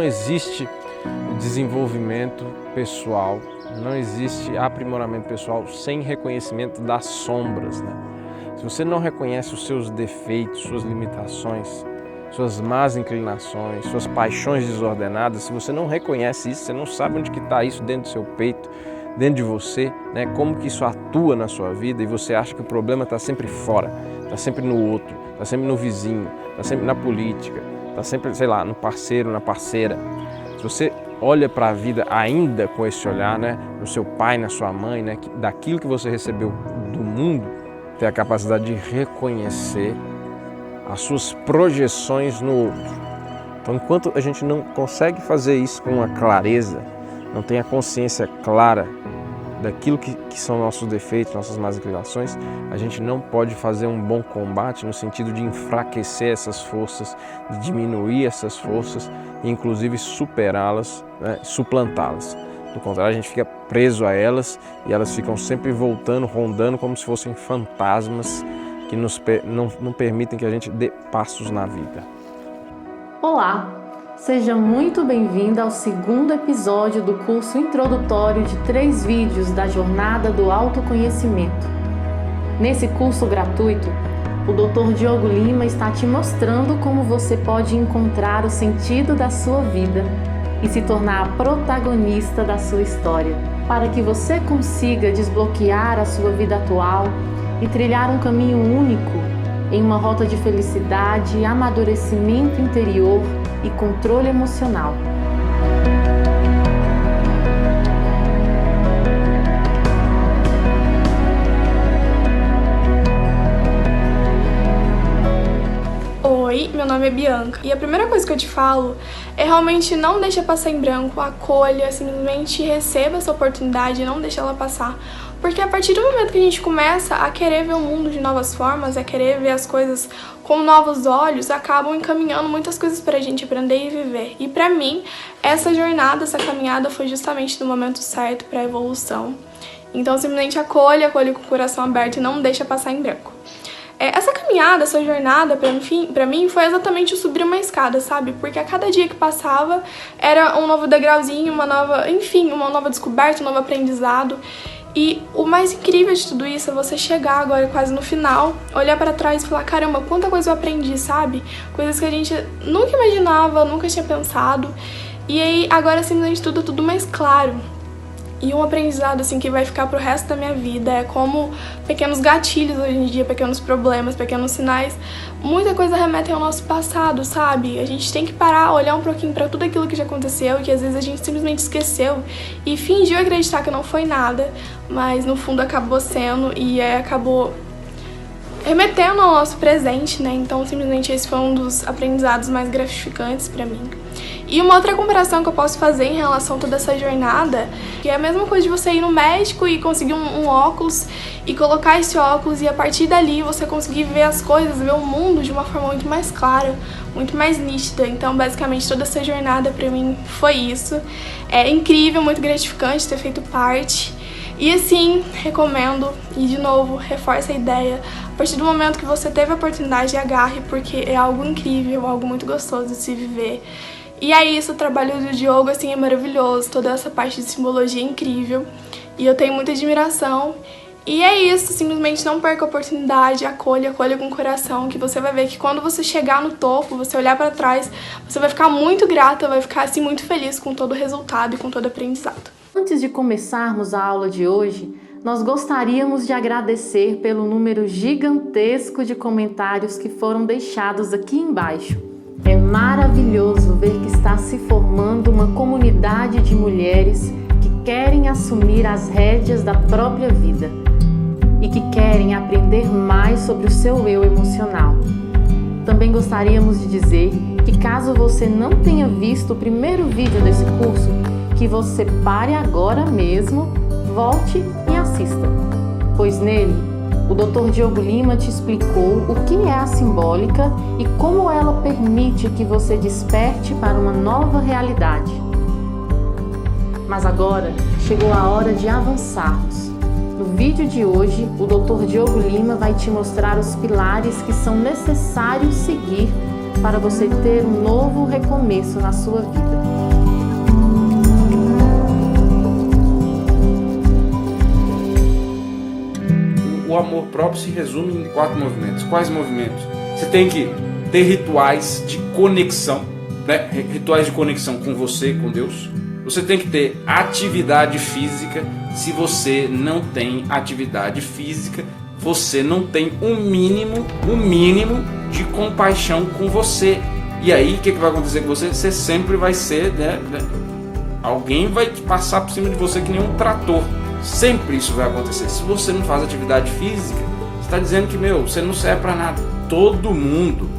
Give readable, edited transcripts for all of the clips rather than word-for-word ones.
existe desenvolvimento pessoal, não existe aprimoramento pessoal sem reconhecimento das sombras, né? Se você não reconhece os seus defeitos, suas limitações, suas más inclinações, suas paixões desordenadas, se você não reconhece isso, você não sabe onde que está isso dentro do seu peito, dentro de você, né? Como que isso atua na sua vida, e você acha que o problema está sempre fora, está sempre no outro, está sempre no vizinho, está sempre na política, está sempre, sei lá, no parceiro, na parceira. Se você olha para a vida ainda com esse olhar, né? No seu pai, na sua mãe, né? Daquilo que você recebeu do mundo, ter a capacidade de reconhecer as suas projeções no outro. Então, enquanto a gente não consegue fazer isso com uma clareza, não tem a consciência clara daquilo que são nossos defeitos, nossas más inclinações, a gente não pode fazer um bom combate no sentido de enfraquecer essas forças, de diminuir essas forças e inclusive superá-las, né, suplantá-las. Do contrário, a gente fica preso a elas e elas ficam sempre voltando, rondando como se fossem fantasmas que não permitem que a gente dê passos na vida. Olá! Seja muito bem-vinda ao segundo episódio do curso introdutório de 3 vídeos da Jornada do Autoconhecimento. Nesse curso gratuito, o Dr. Diogo Lima está te mostrando como você pode encontrar o sentido da sua vida e se tornar a protagonista da sua história, para que você consiga desbloquear a sua vida atual e trilhar um caminho único em uma rota de felicidade, amadurecimento interior e controle emocional. Oi, meu nome é Bianca e a primeira coisa que eu te falo é realmente não deixa passar em branco, acolha, simplesmente receba essa oportunidade e não deixa ela passar. Porque a partir do momento que a gente começa a querer ver o mundo de novas formas, a querer ver as coisas com novos olhos, acabam encaminhando muitas coisas pra gente aprender e viver. E pra mim, essa jornada, essa caminhada foi justamente no momento certo pra evolução. Então simplesmente acolha com o coração aberto e não deixa passar em branco. Essa caminhada, essa jornada, pra mim, foi exatamente o subir uma escada, sabe? Porque a cada dia que passava era um novo degrauzinho, uma nova descoberta, um novo aprendizado. E o mais incrível de tudo isso é você chegar agora quase no final, olhar pra trás e falar, caramba, quanta coisa eu aprendi, sabe? Coisas que a gente nunca imaginava, nunca tinha pensado. E aí agora simplesmente tudo mais claro. E um aprendizado assim que vai ficar pro resto da minha vida é como pequenos gatilhos hoje em dia, pequenos problemas, pequenos sinais, muita coisa remete ao nosso passado, sabe? A gente tem que parar, olhar um pouquinho pra tudo aquilo que já aconteceu e que às vezes a gente simplesmente esqueceu e fingiu acreditar que não foi nada, mas no fundo acabou sendo e acabou remetendo ao nosso presente, né? Então simplesmente esse foi um dos aprendizados mais gratificantes pra mim. E uma outra comparação que eu posso fazer em relação a toda essa jornada, que é a mesma coisa de você ir no médico e conseguir um óculos e colocar esse óculos e a partir dali você conseguir ver as coisas, ver o mundo de uma forma muito mais clara, muito mais nítida. Então basicamente toda essa jornada pra mim foi isso. É incrível, muito gratificante ter feito parte. E assim, recomendo e de novo, reforço a ideia. A partir do momento que você teve a oportunidade, agarre, porque é algo incrível, algo muito gostoso de se viver. E é isso, o trabalho do Diogo assim, é maravilhoso, toda essa parte de simbologia é incrível. E eu tenho muita admiração. E é isso, simplesmente não perca a oportunidade, acolha com o coração, que você vai ver que quando você chegar no topo, você olhar pra trás, você vai ficar muito grata, vai ficar assim muito feliz com todo o resultado e com todo o aprendizado. Antes de começarmos a aula de hoje, nós gostaríamos de agradecer pelo número gigantesco de comentários que foram deixados aqui embaixo. É maravilhoso ver que está se formando uma comunidade de mulheres que querem assumir as rédeas da própria vida e que querem aprender mais sobre o seu eu emocional. Também gostaríamos de dizer que caso você não tenha visto o primeiro vídeo desse curso, que você pare agora mesmo, volte e assista, pois nele o Dr. Diogo Lima te explicou o que é a simbólica e como ela permite que você desperte para uma nova realidade. Mas agora chegou a hora de avançarmos. No vídeo de hoje, o Dr. Diogo Lima vai te mostrar os pilares que são necessários seguir para você ter um novo recomeço na sua vida. amor próprio se resume em 4 movimentos. Quais movimentos? Você tem que ter rituais de conexão, né? Rituais de conexão com você, com Deus. Você tem que ter atividade física. Se você não tem atividade física, você não tem um mínimo de compaixão com você. E aí, o que vai acontecer com você? Você sempre vai ser, né? Alguém vai passar por cima de você que nem um trator. Sempre isso vai acontecer. Se você não faz atividade física, você está dizendo que, você não serve para nada. Todo mundo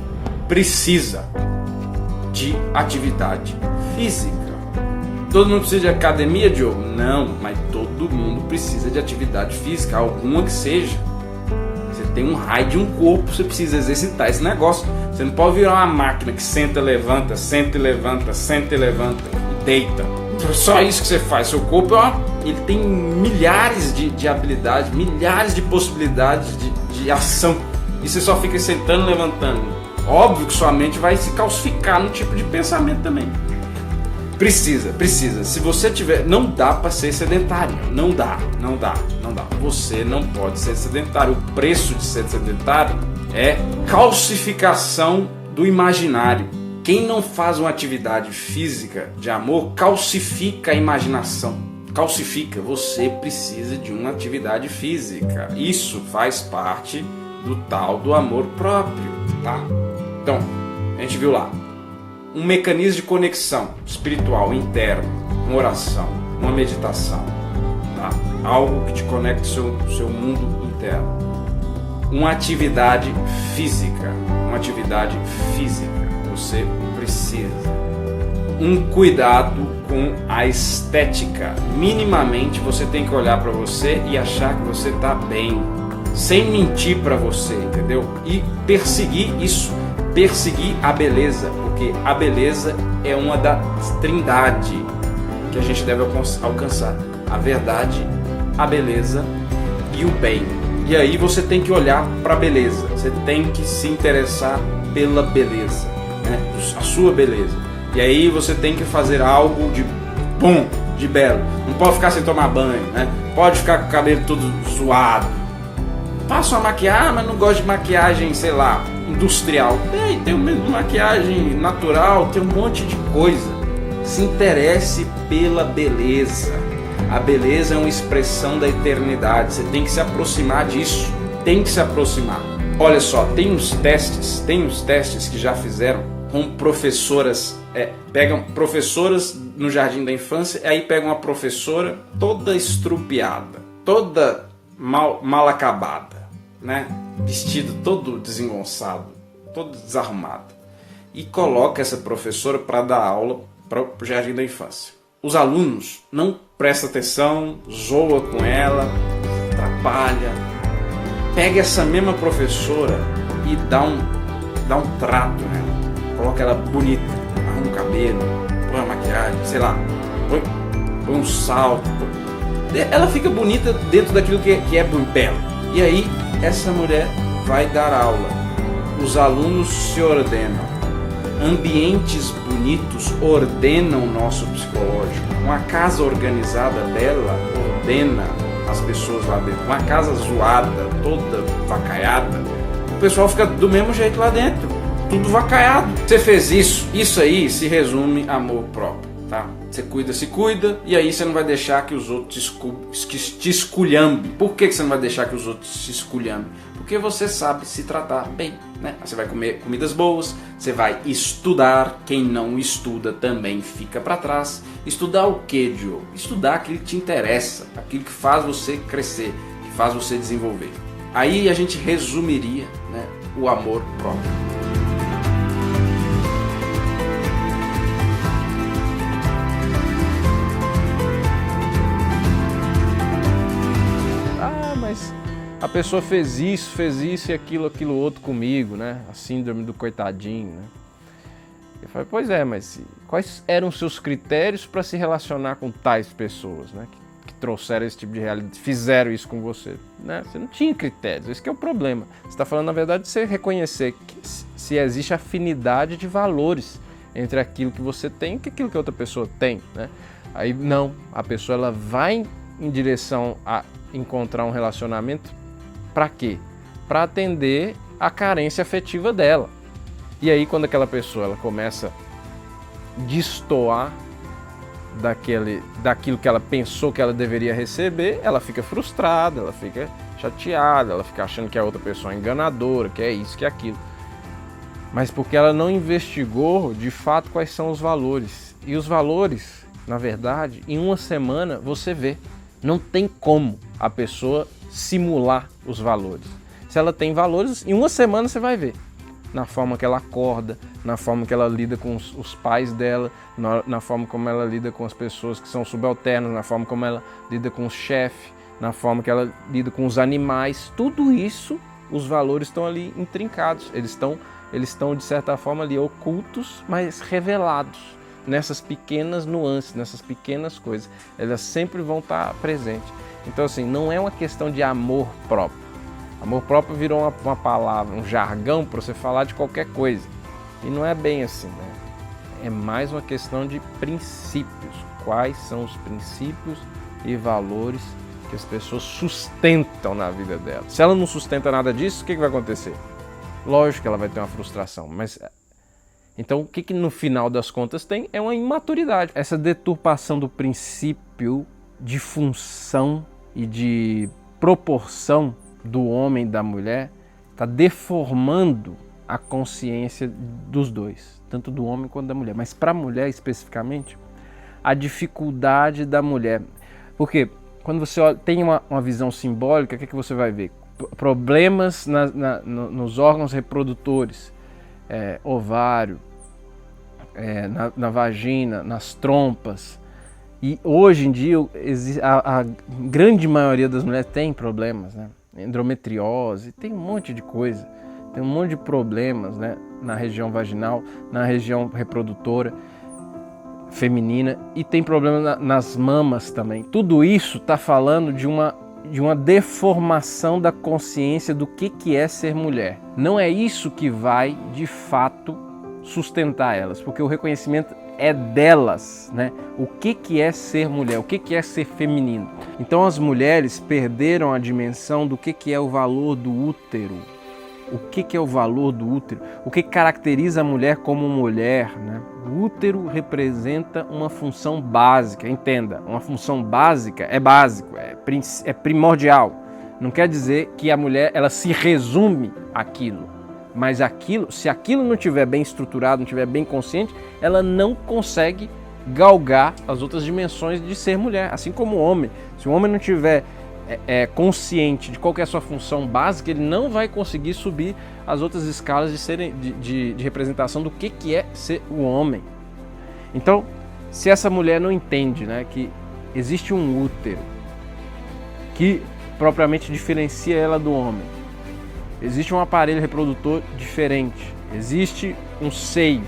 precisa de atividade física. Todo mundo precisa de academia, Diogo? Não, mas todo mundo precisa de atividade física, alguma que seja. Você tem um raio de um corpo, você precisa exercitar esse negócio. Você não pode virar uma máquina que senta, levanta, senta e levanta, senta e levanta e deita. Só isso que você faz. Seu corpo ele tem milhares de habilidades, milhares de possibilidades de ação. E você só fica sentando e levantando. Óbvio que sua mente vai se calcificar no tipo de pensamento também. Precisa. Se você tiver... Não dá para ser sedentário. Não dá. Você não pode ser sedentário. O preço de ser sedentário é calcificação do imaginário. Quem não faz uma atividade física de amor calcifica a imaginação. Calcifica. Você precisa de uma atividade física. Isso faz parte do tal do amor próprio, tá? Então, a gente viu lá um mecanismo de conexão espiritual interno, uma oração, uma meditação, tá? Algo que te conecte ao seu mundo interno. Uma atividade física. Você precisa. Um cuidado com a estética. Minimamente você tem que olhar para você e achar que você está bem, sem mentir para você, entendeu? E perseguir isso, perseguir a beleza, porque a beleza é uma das trindades que a gente deve alcançar: a verdade, a beleza e o bem. E aí você tem que olhar para a beleza, você tem que se interessar pela beleza, né? A sua beleza. E aí você tem que fazer algo de bom, de belo. Não pode ficar sem tomar banho, né? Pode ficar com o cabelo todo zoado. Passa uma maquiagem, mas não gosto de maquiagem, sei lá, industrial. Tem maquiagem natural, tem um monte de coisa. Se interesse pela beleza. A beleza é uma expressão da eternidade. Você tem que se aproximar disso. Tem que se aproximar. Olha só, tem uns testes que já fizeram com professoras. Pegam professoras no jardim da infância, e aí pegam uma professora toda estrupiada, toda mal acabada, né? Vestido todo desengonçado, todo desarrumado, e coloca essa professora para dar aula para o jardim da infância. Os alunos não prestam atenção, zoa com ela, atrapalha. Pega essa mesma professora e dá um trato nela, coloca ela bonita, arruma o cabelo, põe a maquiagem, sei lá, põe um salto. Ela fica bonita dentro daquilo que é belo. E aí essa mulher vai dar aula. Os alunos se ordenam. Ambientes bonitos ordenam o nosso psicológico. Uma casa organizada, bela, ordena as pessoas lá dentro. Uma casa zoada, toda vacaiada, o pessoal fica do mesmo jeito lá dentro, tudo vacaiado. Você fez isso aí se resume a amor próprio, tá? Você se cuida, e aí você não vai deixar que os outros te esculhambem. Por que você não vai deixar que os outros te esculhambem? Porque você sabe se tratar bem, né? Você vai comer comidas boas, você vai estudar. Quem não estuda também fica para trás. Estudar o quê, Diogo? Estudar aquilo que te interessa, aquilo que faz você crescer, que faz você desenvolver. Aí a gente resumiria, né, o amor próprio. Mas a pessoa fez isso e aquilo outro comigo, né? A síndrome do coitadinho, né? Eu falei, pois é, mas quais eram os seus critérios para se relacionar com tais pessoas, né? Que trouxeram esse tipo de realidade, fizeram isso com você, né? Você não tinha critérios, esse que é o problema. Você está falando, na verdade, de você reconhecer que se existe afinidade de valores entre aquilo que você tem e aquilo que a outra pessoa tem, né? Aí não, a pessoa ela vai em direção a encontrar um relacionamento Para quê? Para atender a carência afetiva dela. E aí quando aquela pessoa ela começa a destoar daquilo que ela pensou que ela deveria receber, ela fica frustrada, ela fica chateada, ela fica achando que a outra pessoa é enganadora, que é isso, que é aquilo. Mas porque ela não investigou de fato quais são os valores. E os valores, na verdade, em uma semana você vê. Não tem como a pessoa simular os valores. Se ela tem valores, em uma semana você vai ver. Na forma que ela acorda, na forma que ela lida com os pais dela, na forma como ela lida com as pessoas que são subalternas, na forma como ela lida com o chefe, na forma que ela lida com os animais. Tudo isso, os valores estão ali intrincados. Eles estão de certa forma ali ocultos, mas revelados. Nessas pequenas nuances, nessas pequenas coisas, elas sempre vão estar presentes. Então assim, não é uma questão de amor próprio. Amor próprio virou uma palavra, um jargão para você falar de qualquer coisa. E não é bem assim, né? É mais uma questão de princípios. Quais são os princípios e valores que as pessoas sustentam na vida dela? Se ela não sustenta nada disso, o que vai acontecer? Lógico que ela vai ter uma frustração, mas... Então, o que no final das contas tem é uma imaturidade. Essa deturpação do princípio de função e de proporção do homem e da mulher está deformando a consciência dos dois, tanto do homem quanto da mulher. Mas para a mulher especificamente, a dificuldade da mulher. Porque quando você tem uma visão simbólica, o que você vai ver? Problemas nos órgãos reprodutores. Ovário, na vagina, nas trompas. E hoje em dia a grande maioria das mulheres tem problemas, né? Endometriose, tem um monte de coisa, tem um monte de problemas, né? Na região vaginal, na região reprodutora feminina, e tem problema nas mamas também. Tudo isso está falando de uma deformação da consciência do que é ser mulher. Não é isso que vai, de fato, sustentar elas, porque o reconhecimento é delas, né? O que é ser mulher, o que é ser feminino. Então as mulheres perderam a dimensão do que é o valor do útero. O que é o valor do útero? O que caracteriza a mulher como mulher, né? O útero representa uma função básica, entenda, uma função básica é básico, é primordial. Não quer dizer que a mulher ela se resume àquilo, mas aquilo, se aquilo não estiver bem estruturado, não estiver bem consciente, ela não consegue galgar as outras dimensões de ser mulher, assim como o homem. Se o homem não tiver consciente de qual que é a sua função básica, ele não vai conseguir subir as outras escalas de representação do que é ser o homem. Então, se essa mulher não entende, né, que existe um útero que propriamente diferencia ela do homem, existe um aparelho reprodutor diferente, existe um seio,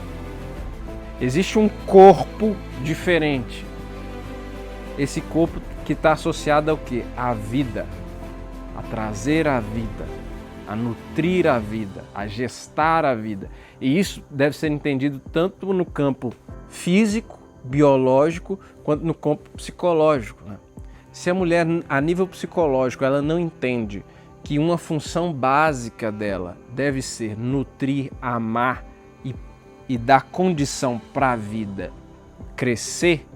existe um corpo diferente. Esse corpo que está associado ao quê? À vida, a trazer a vida, a nutrir a vida, a gestar a vida. E isso deve ser entendido tanto no campo físico, biológico, quanto no campo psicológico, né? Se a mulher, a nível psicológico, ela não entende que uma função básica dela deve ser nutrir, amar e dar condição para a vida crescer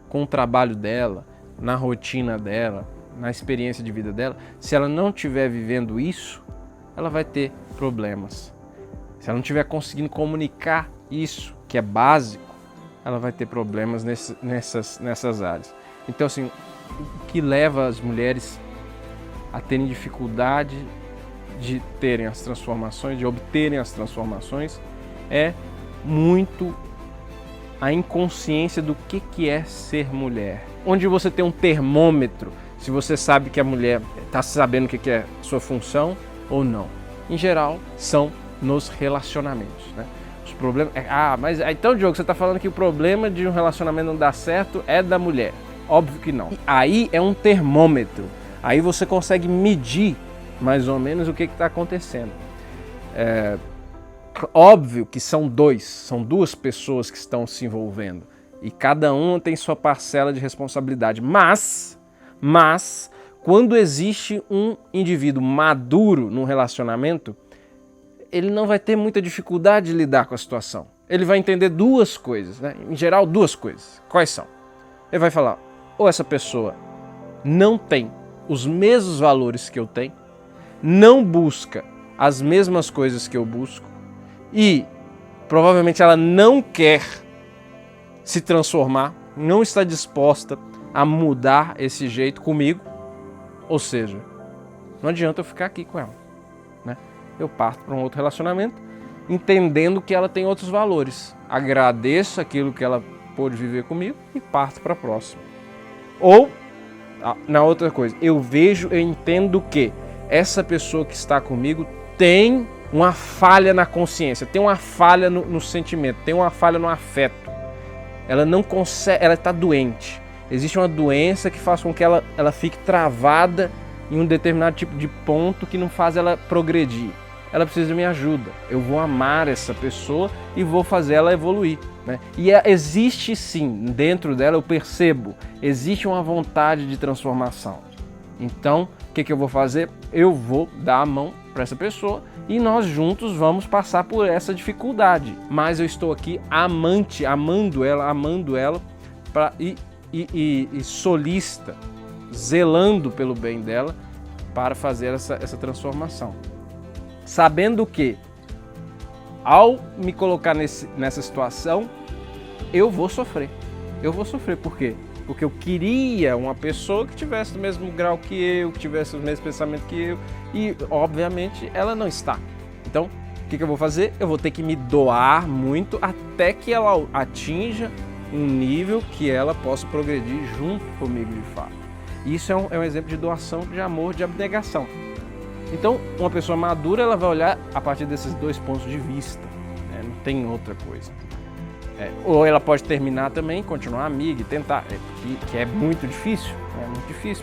com o trabalho dela, na rotina dela, na experiência de vida dela, se ela não estiver vivendo isso, ela vai ter problemas. Se ela não estiver conseguindo comunicar isso, que é básico, ela vai ter problemas nessas áreas. Então, assim, o que leva as mulheres a terem dificuldade de terem as transformações, de obterem as transformações, é muito a inconsciência do que é ser mulher. Onde você tem um termômetro, se você sabe que a mulher está sabendo o que é sua função ou não. Em geral, são nos relacionamentos, né? Os problemas... mas então, Diogo, você está falando que o problema de um relacionamento não dar certo é da mulher. Óbvio que não. Aí é um termômetro. Aí você consegue medir mais ou menos o que está acontecendo. Óbvio que são duas pessoas que estão se envolvendo. E cada uma tem sua parcela de responsabilidade. Mas Quando existe um indivíduo maduro num relacionamento, ele não vai ter muita dificuldade de lidar com a situação. Ele vai entender duas coisas, né? Em geral, duas coisas. Quais são? Ele vai falar, ou essa pessoa não tem os mesmos valores que eu tenho, não busca as mesmas coisas que eu busco e provavelmente ela não quer se transformar, não está disposta a mudar esse jeito comigo. Ou seja, não adianta eu ficar aqui com ela, né? Eu parto para um outro relacionamento, entendendo que ela tem outros valores. Agradeço aquilo que ela pôde viver comigo e parto para a próxima. Ou, na outra coisa, eu entendo que essa pessoa que está comigo tem uma falha na consciência, tem uma falha no sentimento, tem uma falha no afeto. Ela não consegue, ela está doente. Existe uma doença que faz com que ela fique travada em um determinado tipo de ponto que não faz ela progredir. Ela precisa de minha ajuda. Eu vou amar essa pessoa e vou fazer ela evoluir, né? E existe sim, dentro dela eu percebo, existe uma vontade de transformação. Então, o que eu vou fazer? Eu vou dar a mão para essa pessoa e nós juntos vamos passar por essa dificuldade. Mas eu estou aqui amando ela e solícita, zelando pelo bem dela para fazer essa transformação. Sabendo que, ao me colocar nessa situação, eu vou sofrer. Por quê? Porque eu queria uma pessoa que tivesse do mesmo grau que eu, que tivesse o mesmo pensamento que eu, e obviamente ela não está. Então, o que eu vou fazer? Eu vou ter que me doar muito até que ela atinja um nível que ela possa progredir junto comigo de fato. Isso é um exemplo de doação, de amor, de abnegação. Então, uma pessoa madura, ela vai olhar a partir desses dois pontos de vista, né? Não tem outra coisa. Ou ela pode terminar também, continuar amiga e tentar, que é muito difícil,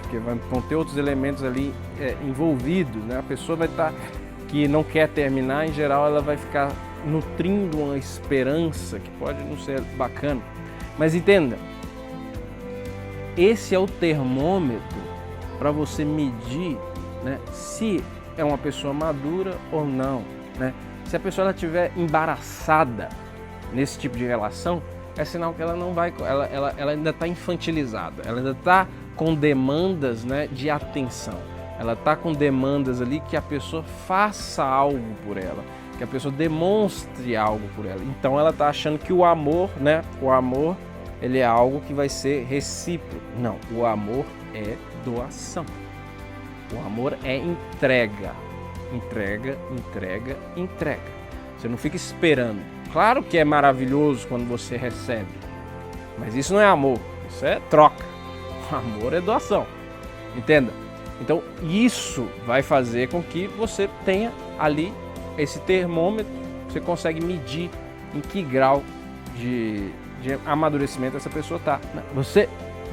porque vão ter outros elementos ali envolvidos, né? A pessoa vai estar, que não quer terminar, em geral ela vai ficar nutrindo uma esperança que pode não ser bacana. Mas entenda, esse é o termômetro para você medir, né, se é uma pessoa madura ou não, né? Se a pessoa estiver embaraçada nesse tipo de relação, é sinal que ela não vai, ela ainda está infantilizada, ela ainda está com demandas, né, de atenção, ela está com demandas ali que a pessoa faça algo por ela, que a pessoa demonstre algo por ela. Então ela está achando que o amor, né, ele é algo que vai ser recíproco. Não, o amor é doação. O amor é entrega. Entrega. Você não fica esperando. Claro que é maravilhoso quando você recebe, mas isso não é amor, isso é troca. O amor é doação. Entenda? Então isso vai fazer com que você tenha ali esse termômetro, você consegue medir em que grau de amadurecimento essa pessoa está. Você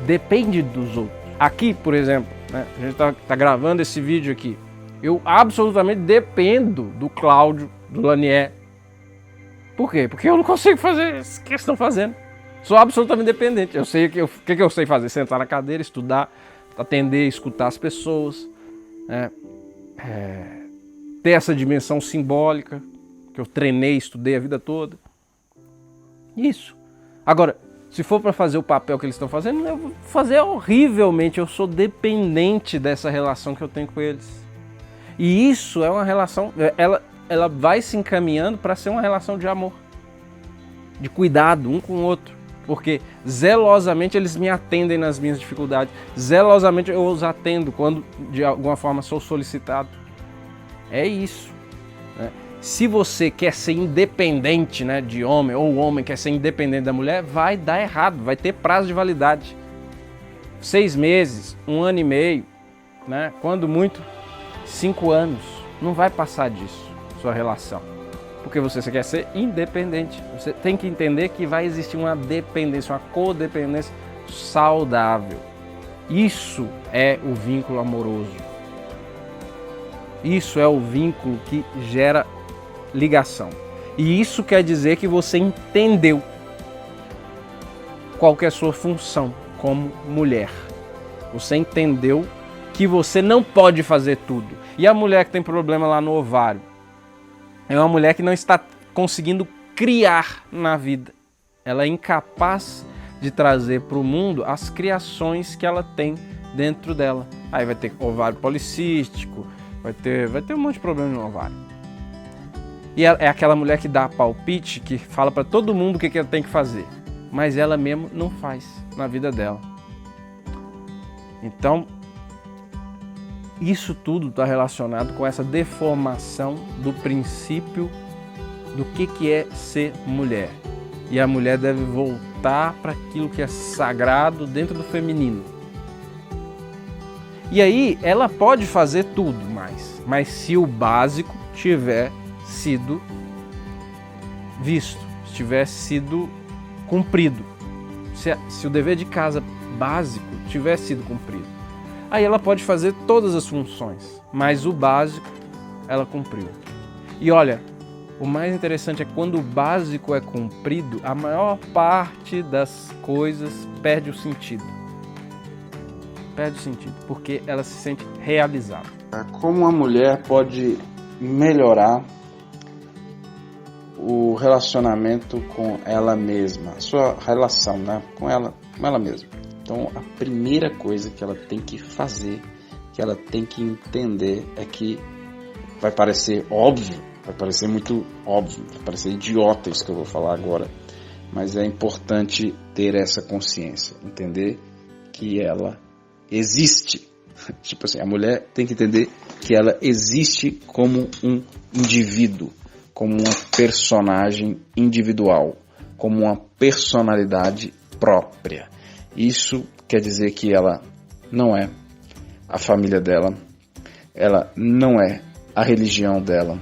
depende dos outros. Aqui, por exemplo, né, a gente tá gravando esse vídeo aqui. Eu absolutamente dependo do Cláudio, do Lanier. Por quê? Porque eu não consigo fazer isso que eles estão fazendo. Sou absolutamente dependente. Eu sei o que eu sei fazer: sentar na cadeira, estudar, atender, escutar as pessoas, né? Ter essa dimensão simbólica que eu treinei, estudei a vida toda. Isso. Agora, se for para fazer o papel que eles estão fazendo, eu vou fazer horrivelmente. Eu sou dependente dessa relação que eu tenho com eles. E isso é uma relação, ela vai se encaminhando para ser uma relação de amor, de cuidado um com o outro. Porque zelosamente eles me atendem nas minhas dificuldades. Zelosamente eu os atendo quando de alguma forma sou solicitado. É isso, né? Se você quer ser independente, né, de homem, ou o homem quer ser independente da mulher, vai dar errado, vai ter prazo de validade. 6 meses, 1 ano e meio, né? Quando muito, 5 anos. Não vai passar disso, sua relação. Porque você quer ser independente. Você tem que entender que vai existir uma dependência, uma codependência saudável. Isso é o vínculo amoroso. Isso é o vínculo que gera ligação. E isso quer dizer que você entendeu qual que é a sua função como mulher. Você entendeu que você não pode fazer tudo. E a mulher que tem problema lá no ovário? É uma mulher que não está conseguindo criar na vida. Ela é incapaz de trazer para o mundo as criações que ela tem dentro dela. Aí vai ter ovário policístico, vai ter um monte de problema no ovário. E é aquela mulher que dá palpite, que fala para todo mundo o que ela tem que fazer, mas ela mesma não faz na vida dela. Então, isso tudo está relacionado com essa deformação do princípio do que é ser mulher. E a mulher deve voltar para aquilo que é sagrado dentro do feminino. E aí ela pode fazer tudo mais, mas se o básico tiver sido visto, se tiver sido cumprido, se o dever de casa básico tiver sido cumprido, aí ela pode fazer todas as funções, mas o básico ela cumpriu. E olha, o mais interessante é quando o básico é cumprido, a maior parte das coisas perde o sentido. Perde o sentido, porque ela se sente realizada. Como uma mulher pode melhorar o relacionamento com ela mesma, a sua relação, né, com ela mesma. Então, a primeira coisa que ela tem que fazer, que ela tem que entender é que vai parecer óbvio, vai parecer muito óbvio, vai parecer idiota isso que eu vou falar agora, mas é importante ter essa consciência, entender que ela existe. Tipo assim, a mulher tem que entender que ela existe como um indivíduo, como uma personagem individual, como uma personalidade própria. Isso quer dizer que ela não é a família dela, ela não é a religião dela,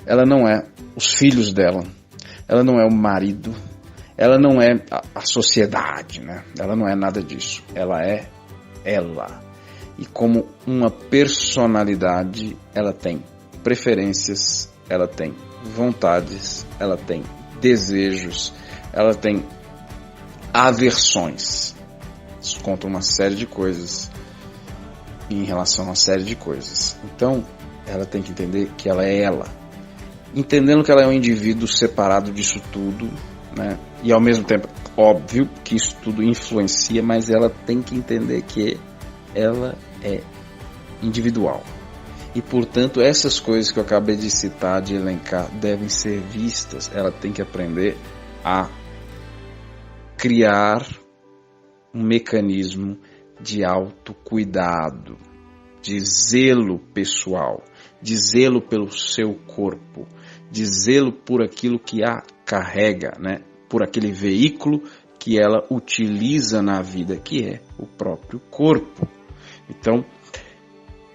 ela não é os filhos dela, ela não é o marido, ela não é a sociedade, né? Ela não é nada disso, ela é ela. E como uma personalidade, ela tem preferências, ela tem vontades, ela tem desejos, ela tem aversões. Isso conta uma série de coisas em relação a uma série de coisas. Então, ela tem que entender que ela é ela. Entendendo que ela é um indivíduo separado disso tudo, né? E ao mesmo tempo, óbvio que isso tudo influencia, mas ela tem que entender que ela é individual. E, portanto, essas coisas que eu acabei de citar, de elencar, devem ser vistas. Ela tem que aprender a criar um mecanismo de autocuidado, de zelo pessoal, de zelo pelo seu corpo, de zelo por aquilo que a carrega, né? Por aquele veículo que ela utiliza na vida, que é o próprio corpo. Então,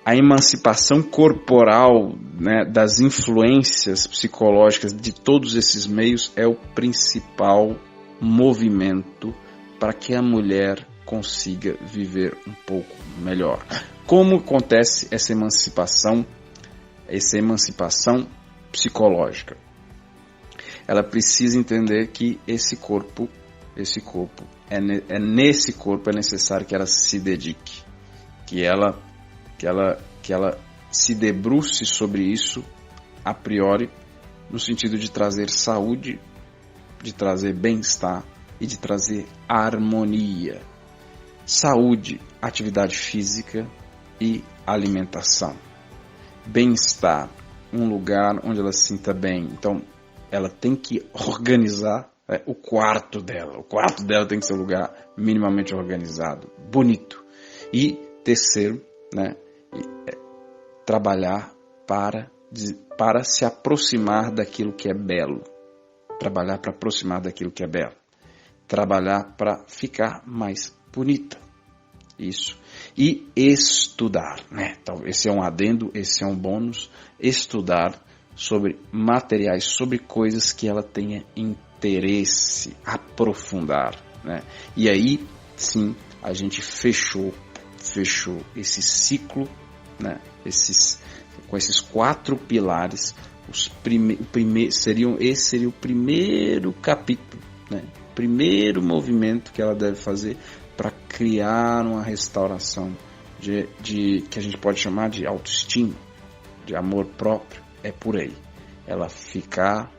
a emancipação corporal, né, das influências psicológicas de todos esses meios é o principal movimento para que a mulher consiga viver um pouco melhor. Como acontece essa emancipação psicológica? Ela precisa entender que nesse corpo é necessário que ela se dedique, que ela se debruce sobre isso a priori, no sentido de trazer saúde, de trazer bem-estar e de trazer harmonia. Saúde, atividade física e alimentação. Bem-estar, um lugar onde ela se sinta bem. Então, ela tem que organizar o quarto dela. O quarto dela tem que ser um lugar minimamente organizado, bonito. E terceiro, né, trabalhar para se aproximar daquilo que é belo. Trabalhar para aproximar daquilo que é belo. Trabalhar para ficar mais bonita. Isso. E estudar, né? Então, esse é um adendo, esse é um bônus. Estudar sobre materiais, sobre coisas que ela tenha interesse, aprofundar, né? E aí, sim, a gente fechou esse ciclo, né? Com esses 4 pilares. Esse seria o primeiro capítulo, né? Primeiro movimento que ela deve fazer para criar uma restauração que a gente pode chamar de autoestima, de amor próprio, é por aí. Ela ficar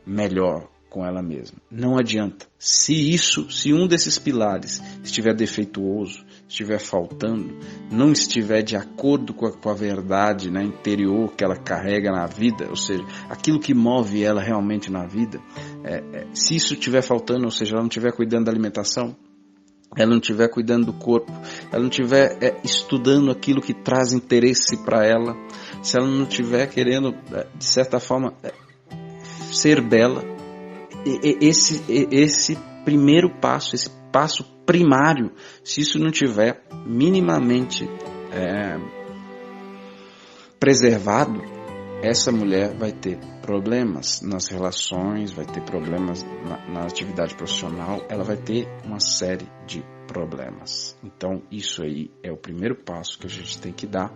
melhor com ela mesma. Não adianta. Se um desses pilares estiver defeituoso, estiver faltando, não estiver de acordo com a verdade, né, interior que ela carrega na vida, ou seja, aquilo que move ela realmente na vida, se isso estiver faltando, ou seja, ela não estiver cuidando da alimentação, ela não estiver cuidando do corpo, ela não estiver estudando aquilo que traz interesse para ela, se ela não estiver querendo, de certa forma, ser bela, esse primeiro passo, esse passo primário, se isso não tiver minimamente preservado, essa mulher vai ter problemas nas relações, vai ter problemas na atividade profissional, ela vai ter uma série de problemas. Então isso aí é o primeiro passo que a gente tem que dar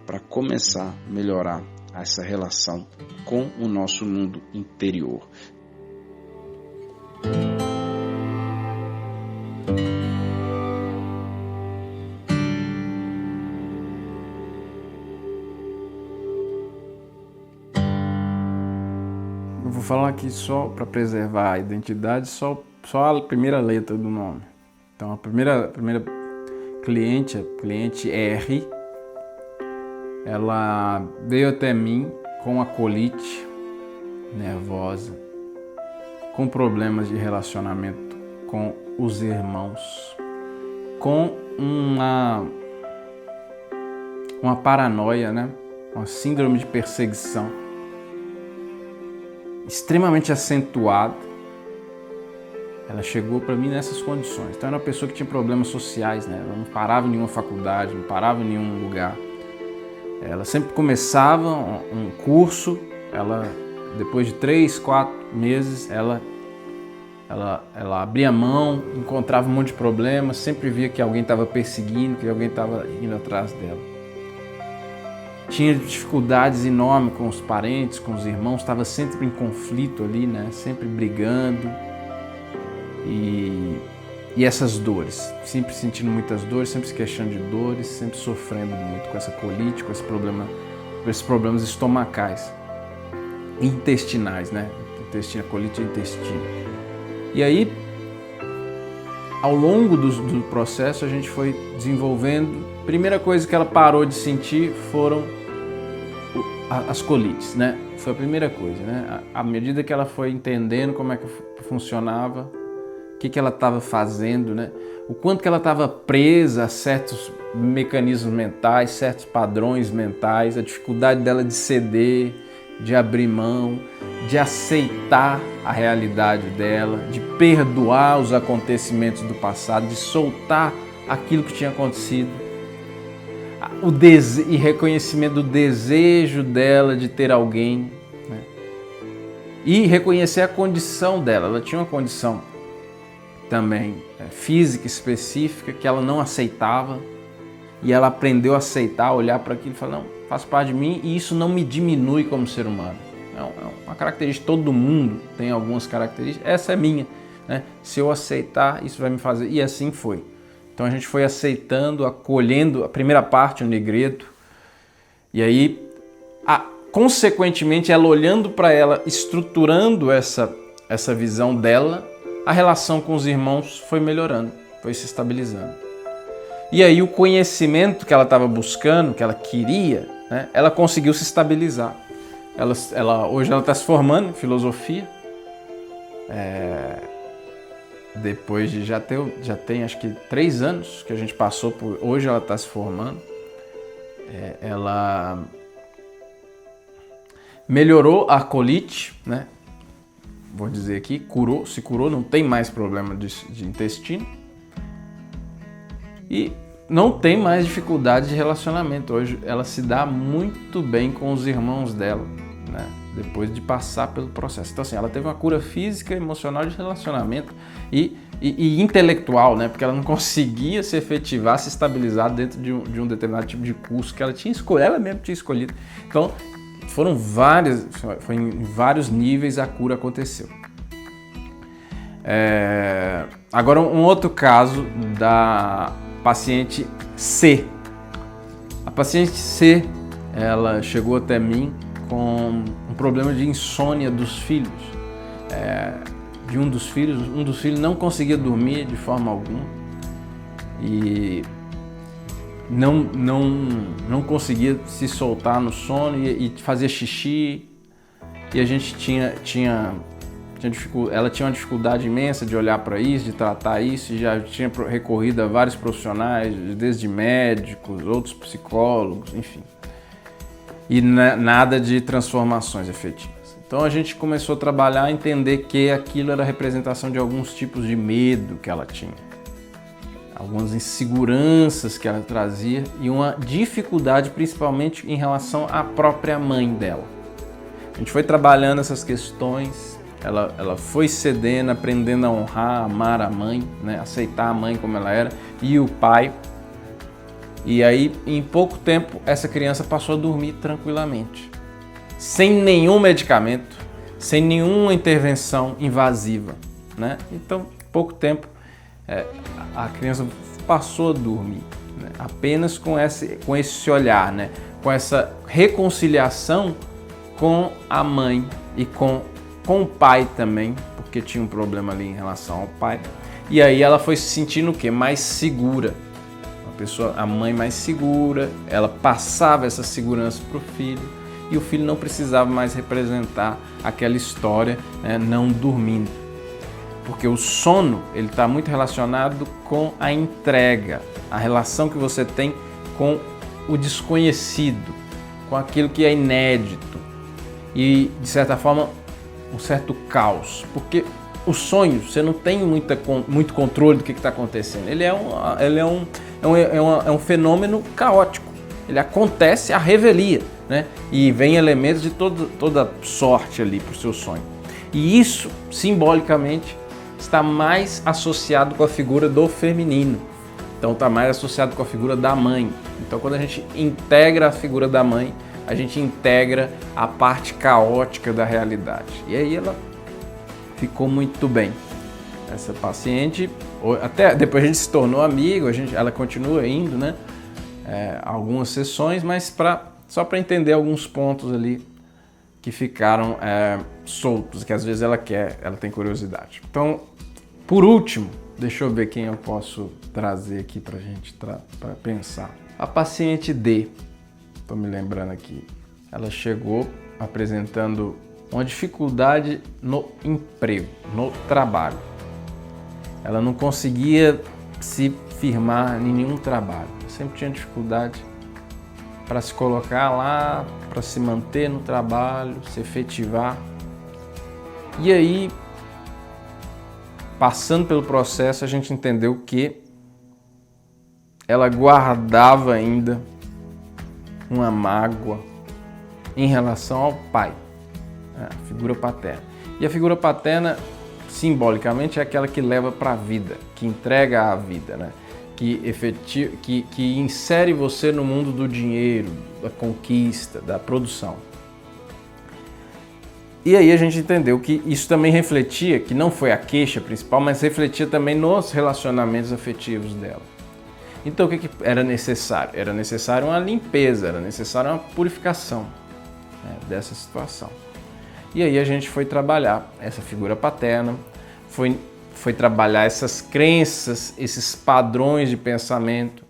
para começar a melhorar essa relação com o nosso mundo interior. Eu vou falar aqui só para preservar a identidade, só a primeira letra do nome. Então a primeira cliente, a cliente R, ela veio até mim com a colite, nervosa, com problemas de relacionamento com os irmãos, com uma paranoia, né? Uma síndrome de perseguição extremamente acentuada. Ela chegou para mim nessas condições. Então era uma pessoa que tinha problemas sociais, né? Ela não parava em nenhuma faculdade, não parava em nenhum lugar. Ela sempre começava um curso, ela depois de 3, 4 meses, ela abria mão, encontrava um monte de problemas, sempre via que alguém estava perseguindo, que alguém estava indo atrás dela. Tinha dificuldades enormes com os parentes, com os irmãos, estava sempre em conflito ali, né? Sempre brigando. E essas dores, sempre sentindo muitas dores, sempre se queixando de dores, sempre sofrendo muito com essa colite, com esses problemas estomacais, intestinais, né? Colite e intestino. E aí, ao longo do processo, a gente foi desenvolvendo. Primeira coisa que ela parou de sentir foram as colites, né? Foi a primeira coisa, né? À medida que ela foi entendendo como é que funcionava, o que ela estava fazendo, né? O quanto que ela estava presa a certos mecanismos mentais, certos padrões mentais, a dificuldade dela de ceder, de abrir mão, de aceitar a realidade dela, de perdoar os acontecimentos do passado, de soltar aquilo que tinha acontecido, e reconhecimento do desejo dela de ter alguém, né? E reconhecer a condição dela. Ela tinha uma condição também física específica que ela não aceitava, e ela aprendeu a aceitar, olhar para aquilo e falar, não, faz parte de mim e isso não me diminui como ser humano. É uma característica, todo mundo tem algumas características, essa é minha, né? Se eu aceitar, isso vai me fazer, e assim foi. Então a gente foi aceitando, acolhendo a primeira parte, o Negredo, e aí, consequentemente, ela olhando para ela, estruturando essa visão dela, a relação com os irmãos foi melhorando, foi se estabilizando. E aí o conhecimento que ela estava buscando, que ela queria, né, ela conseguiu se estabilizar. Hoje ela está se formando em filosofia, depois de já tem acho que 3 anos que a gente passou por. Hoje ela está se formando. Ela melhorou a colite, né? Vou dizer aqui, se curou, não tem mais problema de intestino. E não tem mais dificuldade de relacionamento. Hoje ela se dá muito bem com os irmãos dela, né? Depois de passar pelo processo. Então assim, ela teve uma cura física, emocional, de relacionamento e intelectual, né? Porque ela não conseguia se efetivar, se estabilizar dentro de um determinado tipo de curso que ela tinha escolhido, ela mesma tinha escolhido. Então foi em vários níveis a cura aconteceu. Agora um outro caso da paciente C, A paciente C, ela chegou até mim com um problema de insônia dos filhos. Um dos filhos não conseguia dormir de forma alguma e não conseguia se soltar no sono e fazia xixi, e a gente ela tinha uma dificuldade imensa de olhar para isso, de tratar isso, e já tinha recorrido a vários profissionais, desde médicos, outros psicólogos, enfim, e nada de transformações efetivas. Então a gente começou a trabalhar, a entender que aquilo era a representação de alguns tipos de medo que ela tinha, algumas inseguranças que ela trazia e uma dificuldade principalmente em relação à própria mãe dela. A gente foi trabalhando essas questões, ela foi cedendo, aprendendo a honrar, amar a mãe, né? Aceitar a mãe como ela era e o pai. E aí, em pouco tempo, essa criança passou a dormir tranquilamente, sem nenhum medicamento, sem nenhuma intervenção invasiva, né? Então, em pouco tempo, a criança passou a dormir, né? Apenas com esse olhar, né? Com essa reconciliação com a mãe e com o pai também, porque tinha um problema ali em relação ao pai. E aí ela foi se sentindo o quê? Mais segura. A mãe mais segura, ela passava essa segurança para o filho e o filho não precisava mais representar aquela história, né, não dormindo. Porque o sono, ele está muito relacionado com a entrega, a relação que você tem com o desconhecido, com aquilo que é inédito e, de certa forma, um certo caos. Porque o sonho, você não tem muito controle do que está acontecendo. Ele é um fenômeno caótico. Ele acontece à revelia, né? E vem elementos de toda sorte ali para o seu sonho. E isso, simbolicamente, está mais associado com a figura do feminino. Então está mais associado com a figura da mãe. Então quando a gente integra a figura da mãe, a gente integra a parte caótica da realidade. E aí ela ficou muito bem. Essa paciente, até depois a gente se tornou amigo, ela continua indo, né? Algumas sessões, mas só para entender alguns pontos ali que ficaram soltos, que às vezes ela tem curiosidade. Então, por último, deixa eu ver quem eu posso trazer aqui para a gente para pensar. A paciente D, estou me lembrando aqui, ela chegou apresentando uma dificuldade no emprego, no trabalho. Ela não conseguia se firmar em nenhum trabalho, sempre tinha dificuldade para se colocar lá, para se manter no trabalho, se efetivar. E aí, passando pelo processo, a gente entendeu que ela guardava ainda uma mágoa em relação ao pai, a figura paterna. E a figura paterna, simbolicamente, é aquela que leva para a vida, que entrega a vida, né? Que insere você no mundo do dinheiro, da conquista, da produção. E aí a gente entendeu que isso também refletia, que não foi a queixa principal, mas refletia também nos relacionamentos afetivos dela. Então o que era necessário? Era necessário uma limpeza, era necessário uma purificação, né, dessa situação. E aí a gente foi trabalhar essa figura paterna, foi trabalhar essas crenças, esses padrões de pensamento,